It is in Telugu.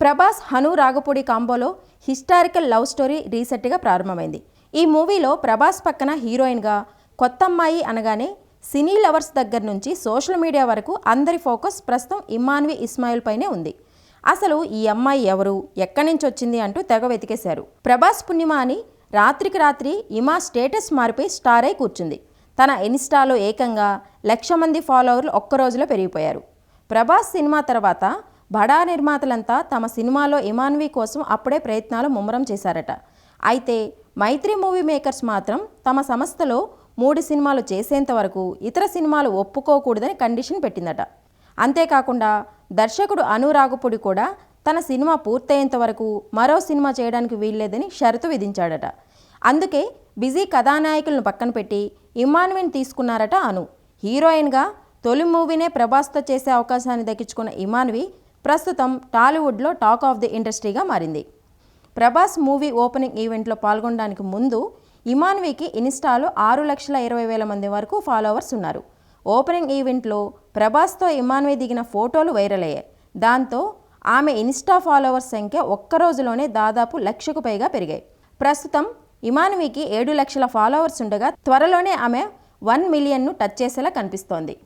ప్రభాస్ హను రాఘపూడి కాంబోలో హిస్టారికల్ లవ్ స్టోరీ రీసెంట్గా ప్రారంభమైంది. ఈ మూవీలో ప్రభాస్ పక్కన హీరోయిన్గా కొత్తమ్మాయి అనగానే సినీ లవర్స్ దగ్గర నుంచి సోషల్ మీడియా వరకు అందరి ఫోకస్ ప్రస్తుతం ఇమాన్వి ఇస్మాయిల్ పైనే ఉంది. అసలు ఈ అమ్మాయి ఎవరు, ఎక్కడి నుంచి వచ్చింది అంటూ తెగ వెతికేశారు. ప్రభాస్ పుణ్యమా అని రాత్రికి రాత్రి ఇమా స్టేటస్ మారిపోయి స్టార్ అయి కూర్చుంది. తన ఇన్స్టాలో ఏకంగా 1,00,000 మంది ఫాలోవర్లు ఒక్కరోజులో పెరిగిపోయారు. ప్రభాస్ సినిమా తర్వాత బడా నిర్మాతలంతా తమ సినిమాలో ఇమాన్వి కోసం అప్పుడే ప్రయత్నాలు ముమ్మరం చేశారట. అయితే మైత్రి మూవీ మేకర్స్ మాత్రం తమ సంస్థలో 3 సినిమాలు చేసేంత వరకు ఇతర సినిమాలు ఒప్పుకోకూడదని కండిషన్ పెట్టిందట. అంతేకాకుండా దర్శకుడు అను రాఘపూడి కూడా తన సినిమా పూర్తయ్యేంత వరకు మరో సినిమా చేయడానికి వీల్లేదని షరతు విధించాడట. అందుకే బిజీ కథానాయకులను పక్కన పెట్టి ఇమాన్విని తీసుకున్నారట అను. హీరోయిన్గా తొలి మూవీనే ప్రభాస్తో చేసే అవకాశాన్ని దక్కించుకున్న ఇమాన్వి ప్రస్తుతం టాలీవుడ్లో టాక్ ఆఫ్ ది ఇండస్ట్రీగా మారింది. ప్రభాస్ మూవీ ఓపెనింగ్ ఈవెంట్లో పాల్గొనడానికి ముందు ఇమాన్వికి ఇన్స్టాలో 6,20,000 మంది వరకు ఫాలోవర్స్ ఉన్నారు. ఓపెనింగ్ ఈవెంట్లో ప్రభాస్తో ఇమాన్వి దిగిన ఫోటోలు వైరల్ అయ్యాయి. దాంతో ఆమె ఇన్స్టా ఫాలోవర్స్ సంఖ్య ఒక్క రోజులోనే దాదాపు 1,00,000కు పైగా పెరిగాయి. ప్రస్తుతం ఇమాన్వికి 7 లక్షల ఫాలోవర్స్ ఉండగా త్వరలోనే ఆమె 1 మిలియన్ను టచ్ చేసేలా కనిపిస్తోంది.